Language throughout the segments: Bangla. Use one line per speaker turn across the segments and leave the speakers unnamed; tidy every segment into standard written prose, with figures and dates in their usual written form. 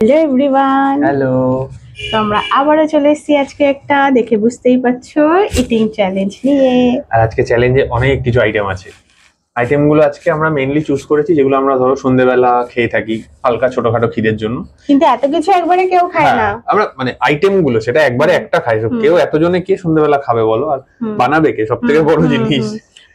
Hello everyone,
hello.
তো আমরা আবারও চলে এসেছি আজকে একটা দেখে বুঝতেই পারছো ইটিং চ্যালেঞ্জ নিয়ে।
আর আজকে চ্যালেঞ্জে অনেক কিছু আইটেম আছে। আইটেমগুলো আজকে আমরা মেইনলি চুজ করেছি যেগুলো আমরা ধরো সন্ধ্যেবেলা খেয়ে থাকি হালকা ছোটখাটো খিদের জন্য।
কিন্তু এত কিছু একবারে কেউ খায় না।
আমরা মানে আইটেমগুলো সেটা একবারে একটা খাই, কেউ এতজনে কে সন্ধ্যেবেলা খাবে বলো, আর বানাবে কে, সব থেকে বড় জিনিস।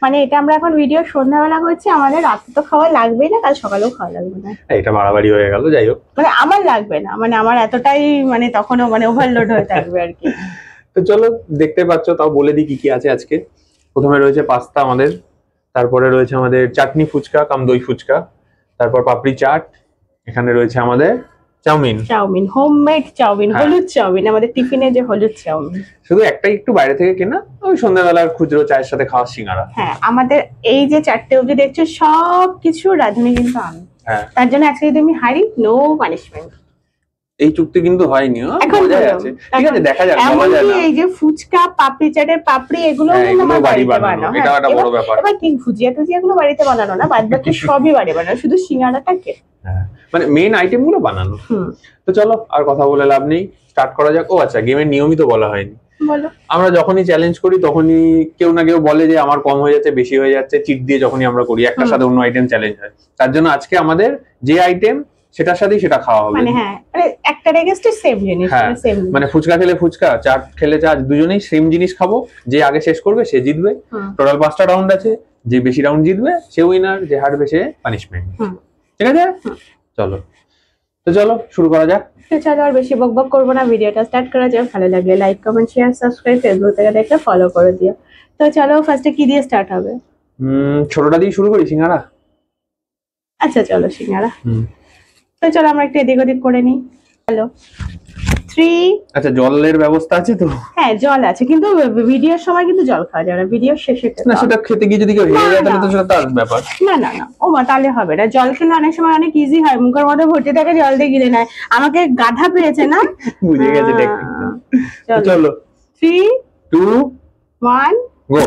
মানে এটা আমরা এখন ভিডিও সন্ধ্যাবেলা করছি, আমাদের রাতে তো খাওয়া লাগবেই না, কাল সকালেও খাওয়া লাগবে না।
এটা বাড়াবাড়ি হয়ে গেল, যাই হোক।
মানে আমার লাগবে না, মানে আমার এতটাই মানে তখনও মানে ওভারলোড হয়ে থাকবে আর কি।
তো চলো দেখতে পাচ্ছ, তাও বলে দিই কি কি আছে আজকে। প্রথমে রয়েছে পাস্তা আমাদের, তারপরে রয়েছে আমাদের চাটনি ফুচকা কাম দই ফুচকা, তারপর পাপড়ি চাট, এখানে রয়েছে আমাদের চাউমিন,
হোমমেড চাউমিন, হলুদ চাউমিন, আমাদের টিফিনে যে হলুদ চাউমিন।
শুধু একটাই একটু বাইরে থেকে কেনা, ওই সন্ধ্যাবেলার খুচরো চায়ের সাথে খাওয়া সিঙ্গারা।
হ্যাঁ, আমাদের এই যে চারটে অবধি দেখছো সব কিছু রাঁধুনি কিন্তু আমি। তার জন্য আজকে যদি আমি হারি, নো পানিশমেন্ট।
এই চুক্তি কিন্তু হয়নি, বোঝাই আছে। ঠিক আছে, দেখা যাক, বলা যায় না।
এই যে ফুচকা, পাপড়ি চাটের পাপড়ি, এগুলো
বাড়ি বানানো, এটা একটা বড় ব্যাপার।
এবার ঠিক ভুজিয়া টুজিয়া গুলো বাড়িতে বানানো না, বাদ বাকি সবই বাড়ি বানানো, শুধু সিঙ্গারাটাকে
মানে মেইন আইটেম গুলো বানানো। তো চলো আর কথা বলে লাভ নেই, স্টার্ট করা যাক। ও আচ্ছা, গেমের নিয়মই তো বলা হয়নি।
বলো।
আমরা যখনই চ্যালেঞ্জ করি তখনই কেউ না কেউ বলে যে আমার কম হয়ে যাচ্ছে, বেশি হয়ে যাচ্ছে। চিট দিয়ে যখনই আমরা করি, একটার সাথে অন্য আইটেম চ্যালেঞ্জ হয়। তার জন্য আজকে আমাদের যে আইটেম সেটার সাথেই সেটা খাওয়া হবে।
মানে হ্যাঁ, মানে একটা এগেইনস্ট সেম জিনিস, সেম।
মানে ফুচকা খেলে ফুচকা, চাট খেলে চাট, দুজনেই সেম জিনিস খাবো। যে আগে শেষ করবে সে জিতবে। টোটাল 5টা রাউন্ড আছে, যে বেশি রাউন্ড জিতবে সে উইনার, যে হারবে সে পানিশমেন্ট। ঠিক আছে, চলো। তো চলো শুরু করা যাক।
তো চলো আর বেশি বকবক করবো না, ভিডিওটা স্টার্ট করা যাক। ভালো লাগলে like, comment, share, subscribe, Facebook থেকে দেখলে ফলো করে দিও। তো চলো ফার্স্টে কি দিয়ে স্টার্ট হবে?
ছোটটা দিয়ে শুরু করি, সিঙ্গারা।
আচ্ছা চলো সিঙ্গারা। তো চলো আমরা একটু এদিক ওদিক করে নিই। হ্যালো 3।
আচ্ছা, জলের ব্যবস্থা আছে তো?
হ্যাঁ জল আছে, কিন্তু ভিডিওর সময় কিন্তু জল খাওয়া যাবে না, ভিডিও শেষে।
না, সেটা খেতে গিয়ে যদি কেউ হেরে যায় তাহলে তো সেটা তার ব্যাপার।
না না না, ও মা, তাহলে হবে না। জল খেলে অনেক সময় অনেক ইজি হয়, মুখের মধ্যে ভর্তি থাকে, জল দিয়ে গিলে নেয়। আমাকে গাধা পেয়েছে না?
বুঝে গেছে টেকনিকটা। চলো
3
2
1
গো।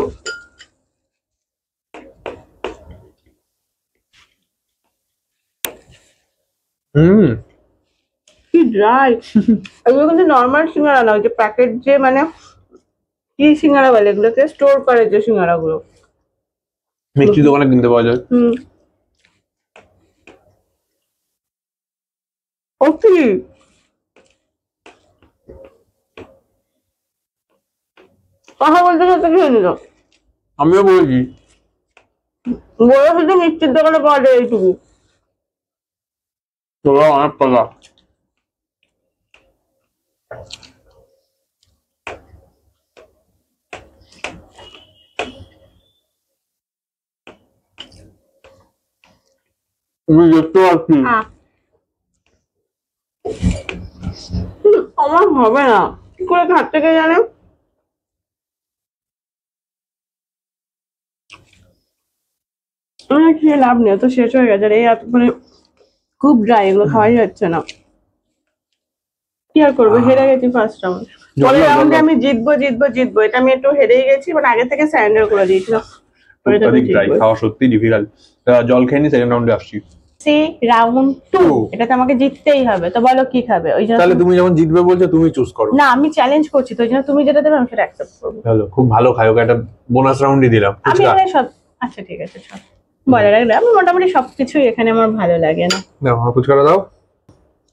কি ড্রাই। এগুলো কিন্তু নর্মাল সিঙ্গারা না, ওই যে প্যাকেট, যে মানে কি সিঙ্গারা বলে এগুলোকে, স্টোর করে যে সিঙ্গারা গুলো,
মিষ্টি দোকানে কিনতে পাওয়া যায়।
ওকে, কথা বলতে বলতে খেয়ে নিল।
আমিও বলেছি,
বড় শুধু মিষ্টির দোকানে পাওয়া যায় এইটুকু।
তোরা অনেক টাকা। তুমি দেখতে পাচ্ছি
আমার হবে না, কি করে খাট থেকে জানে। আমার খেয়ে লাভ নেই, তো শেষ হয়ে গেছে। এই মানে খুব ড্রাই, এগুলো খাওয়াই যাচ্ছে না। কি আর করবো, হেরে গেছি ফার্স্ট রাউন্ড। পরের রাউন্ডে আমি জিতবো জিতবো জিতবো, এটা আমি একটু হেরেই গেছি, মানে আগে থেকে স্যারেন্ডার করে দিয়েছিলাম।
খাওয়া সত্যি ডিফিকাল্ট। জল খেয়ে নি, সেকেন্ড রাউন্ডে আসছি।
রাউন্ড 2, এটাতে আমাকে জিততেই হবে। তো বলো কি খাবে? ওই জন্য
তাহলে তুমি যখন জিতবে বলছো, তুমি চুজ করো।
না, আমি চ্যালেঞ্জ করছি, তো ওই জন্য তুমি যেটা দেবে আমি সেটা অ্যাকসেপ্ট করব।
ভালো, খুব ভালো খাই, ওকে একটা বোনাস রাউন্ডই দিলাম।
আমি এখানে সব, আচ্ছা ঠিক আছে, সব বলে রাখবে। আমি মোটামুটি সবকিছু এখানে আমার ভালো লাগে না।
দাও আমার ফুচকাটা দাও।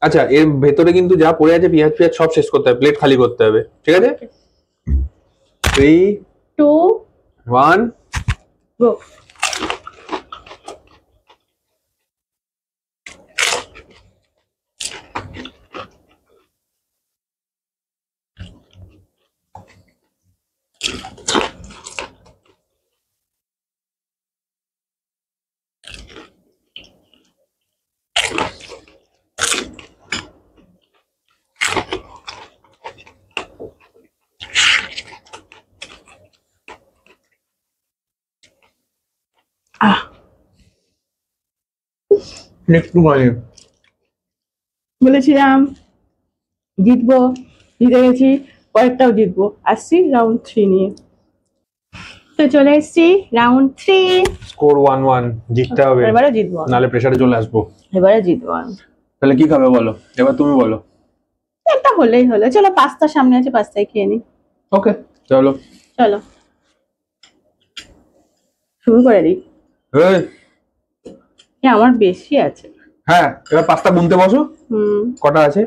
আচ্ছা, এর ভেতরে কিন্তু যা পড়ে আছে, পেঁয়াজ পেঁয়াজ সব শেষ করতে হবে, প্লেট খালি করতে হবে। ঠিক আছে, 3
2
1
গো।
একটু মানে
বলেছিলাম জিতবো, জিতে গেছি, পরেরটাও জিতবো। আসছি রাউন্ড 3 নিয়ে। তো চলে এসেছি রাউন্ড 3।
স্কোর 1-1, জিততে হবে,
এবারে জিতবো,
নালে প্রেসারে চলে আসবো।
এবারে জিতবো।
তাহলে কি খাবে বলো, এবার তুমি বলো।
একটা হলেই হলো, চলো পাস্তা সামনে আছে, পাস্তাই খেয়ে নি।
ওকে চলো।
চলো শুরু করে দিই।
এই,
আমার বেশি আছে।
হ্যাঁ এবার পাস্তা গুনতে বসো। কটা আছে?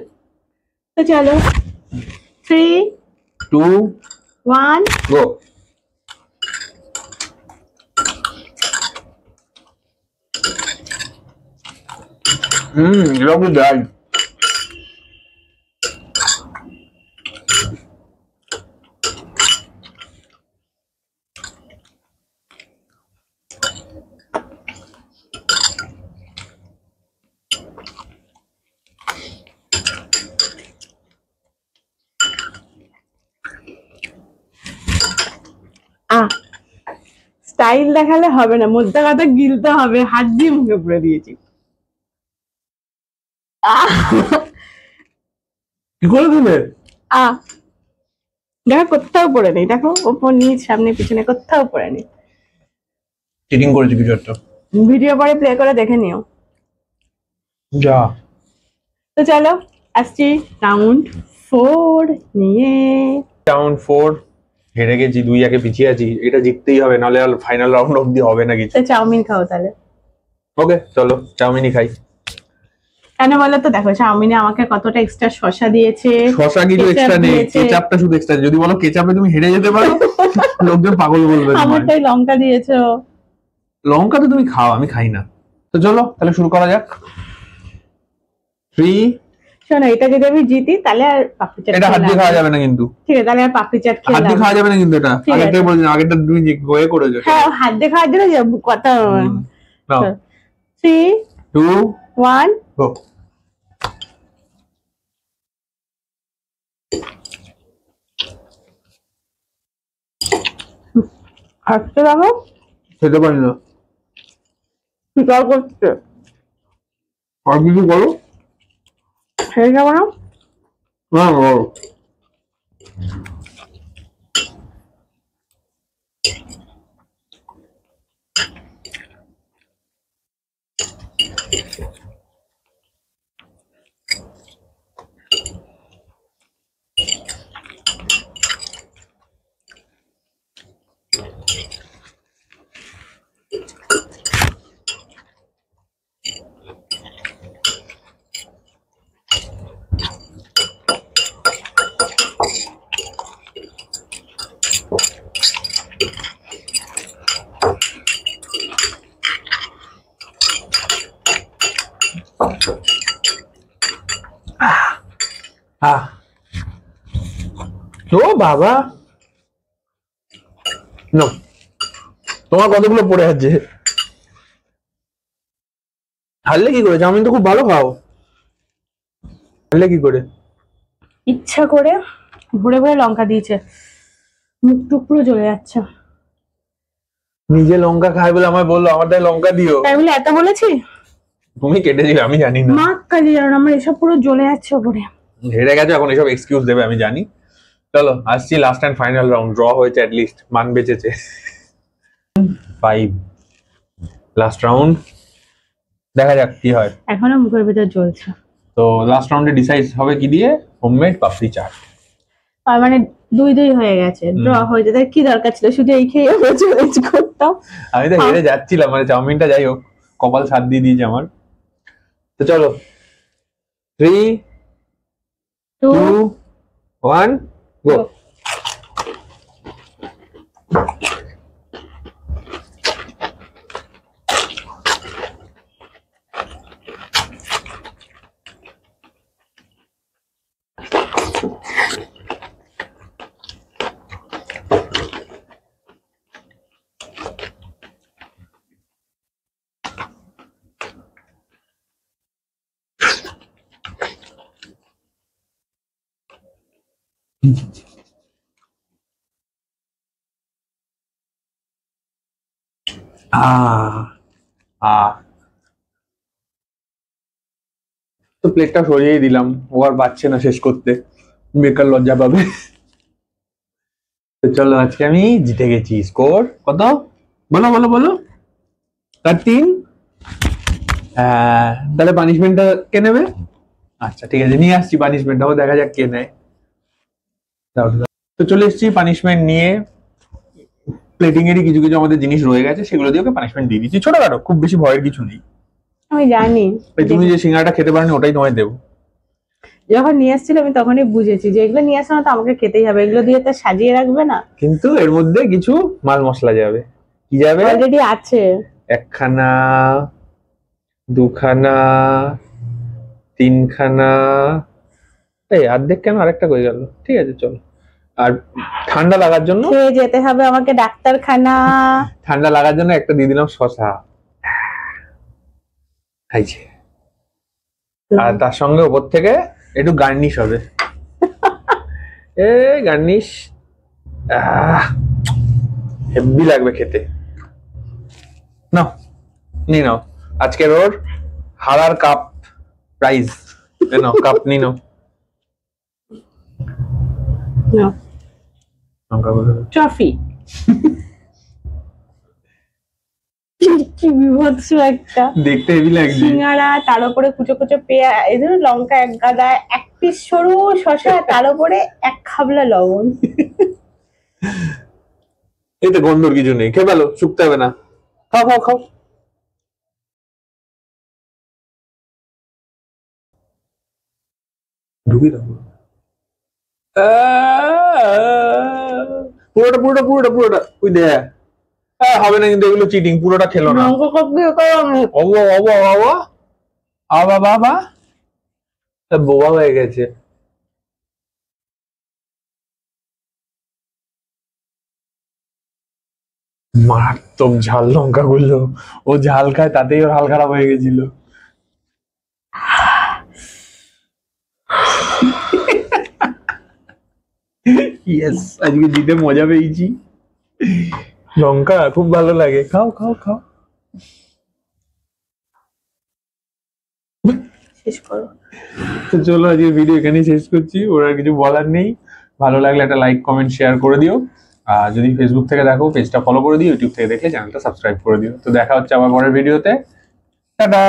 তো চলো 3
2
1
গো। lovely dad.
স্টাইল দেখালে হবে না, মধ্যে কথা গিলতে হবে, হাত দিয়ে মুখে পুরে দিয়েছি।
কি করে দিলে?
দেখো কোথাও পড়ে নেই, দেখো ওপর নিচ সামনে পিছনে কোথাও পড়ে নেই।
চিটিং করেছি কিছু একটা।
ভিডিও পরে প্লে করে দেখে নিও।
যা।
তো চলো আসছি রাউন্ড 4 নিয়ে।
রাউন্ড 4 হেরে গেছি, 2-1 পিছিয়ে আছি, এটা জিততেই হবে, নাহলে আর ফাইনাল রাউন্ড অবধি হবে না কিছু।
তো চাউমিন খাও তাহলে।
ওকে চলো চাউমিনই খাই।
কেন বলো তো, দেখো চাউমিনে আমাকে কতটা এক্সট্রা শসা দিয়েছে।
শসা কিছু এক্সট্রা নেই, কেচাপটা শুধু এক্সট্রা। যদি বলো কেচাপে তুমি হেরে যেতে পারো, লোকজন পাগল বলবে।
আমারটাই লঙ্কা দিয়েছো।
লঙ্কা তো তুমি খাও, আমি খাই না। তো চলো তাহলে শুরু করা যাক। 3
শোনো, এটা যদি আমি জিতি তাহলে আর পাপড়ি চাট
এটা হাত দিয়ে খাওয়া যাবে না কিন্তু।
ঠিক আছে, তাহলে আর পাপড়ি চাট
হাত দিয়ে খাওয়া যাবে না কিন্তু, এটা
ঠিক
আগেরটাই
আছে।
বলেছি, আগেরটা তুমি গোয়ে করেছো।
হ্যাঁ হাত দিয়ে খাওয়ার জন্য কথা।
নাও
3
2
1
গো।
হাসতে দেখো,
খেতে পারি না।
স্বীকার করছে।
আর কিছু বলো।
খেয়ে যাবো না।
না বলো। ও বাবা, নো তোমার কতগুলো পড়ে আছে। হারলে কি করে? চাউমিন তো খুব ভালো খাও, হারলে কি করে?
ইচ্ছা করে ভরে ভরে লঙ্কা দিয়েছে, মুখ টুক পুরো জ্বলে যাচ্ছে।
নিজে লঙ্কা খায় বলে আমায় বললো আমার তাই লঙ্কা দিও।
তাই বলে এত বলেছি?
তুমি কেটে দিবে আমি জানি না।
মাখ কালি আর আমার এসব পুরো জ্বলে যাচ্ছে ওপরে।
হেরে গেছে, এখন এসব এক্সকিউজ দেবে আমি জানি। চলো আসছি last and final round. Draw হয়েছে, অ্যাট লিস্ট মান বেঁচেছে। 5 লাস্ট রাউন্ড, দেখা যাক কি হয়।
এখনো মুখের ভিতর জ্বলছে।
তো লাস্ট রাউন্ডে ডিসাইড হবে কি দিয়ে? হোমমেড পাপড়ি চাট।
আর মানে 2-2 হয়ে গেছে, ড্র হয়েছে, তাই কি দরকার ছিল শুধু এই খেয়ে ম্যাচ করতাম।
আমি তো হেরে যাচ্ছিলাম, মানে চাউমিনটা যাই হোক কপাল সাথ দিয়ে দিয়েছে আমার। তো চলো 3 2 1 গো। তো প্লেটটা সরিয়েই দিলাম, ও আর পাচ্ছে না শেষ করতে, বেকার লজ্জা পাবে। তো চলো আজকে আমি জিতে গেছি। স্কোর কত বলো বলো বলো। 13 তাহলে পানিশমেন্টটা কে নেবে? আচ্ছা ঠিক আছে, নিয়ে আসছি পানিশমেন্টটাও, দেখা যাক কে নেয়। তো চলে এসেছি পানিশমেন্ট নিয়ে। প্লেটিং এরই কিছু কিছু আমাদের জিনিস রয়ে গেছে, সেগুলো দিয়ে ওকে পানিশমেন্ট দিয়ে দিচ্ছি, ছোটখাটো, খুব বেশি ভয়ের কিছু নেই।
আমি জানি
তুমি যে সিঙ্গাড়াটা খেতে পারোনি ওটাই তোমায় দেবো।
যখন নিয়ে আসছিল আমি তখনই বুঝেছি যে এগুলো নিয়ে আসা তো আমাকে খেতেই হবে, এগুলো দিয়ে তো সাজিয়ে রাখবে না।
কিন্তু এর মধ্যে কিছু মাল মশলা যাবে। কি যাবে?
অলরেডি আছে।
একখানা, দুখানা, তিনখানা, এই অর্ধেক কেন, আরেকটা কই গেল? ঠিক আছে চলো। আর ঠান্ডা লাগার জন্য
খেয়ে যেতে হবে আমাকে ডাক্তারখানা।
ঠান্ডা লাগার জন্য একটা দিয়ে দিলাম শসা, খাইছে। আর তার সঙ্গে উপর থেকে একটু গার্নিশ হবে। এ গার্নিশ হেভি লাগবে খেতে। নাও নিয়ে নাও, আজকের ওর হারার কাপ প্রাইজ। নাও কাপ নিয়ে নাও।
ট্রফি। কি বিভৎস একটা
দেখতে হেভি লাগছে।
সিঙ্গাড়া, তার উপরে কুচো কুচো পেঁয়াজ, এই ধরো লঙ্কা এক গাদা, এক পিস সরু শসা, তার উপরে এক খাবলা লবণ।
এতে গন্ধর কিছু নেই, খেয়ে ফেলো, শুকতে হবে না। খাও খাও খাও। ঢুকি দাও পুরোটা পুরোটা পুরোটা পুরোটা। ওই দে, হবে না কিন্তু, এগুলো চিটিং। পুরোটা খেলো না। অবা অবা অবা আবা বাবা, বোবা হয়ে গেছে। মারাত্মক ঝাল লঙ্কা গুলো, ও ঝাল খায় তাতেই ওর হাল খারাপ হয়ে গেছিল। ইয়েস, আজকে জিতে মজা পেয়েছি। লঙ্কা খুব ভালো লাগে, খাও খাও খাও।
শেষ করো।
তো চলো আজকে ভিডিও এখানেই শেষ করছি, ওর আর কিছু বলার নেই। ভালো লাগলে একটা লাইক কমেন্ট শেয়ার করে দিও। আর যদি ফেসবুক থেকে দেখো পেজটা ফলো করে দিও, ইউটিউব থেকে দেখলে চ্যানেলটা সাবস্ক্রাইব করে দিও। তো দেখা হচ্ছে আবার পরের ভিডিওতে। টাটা।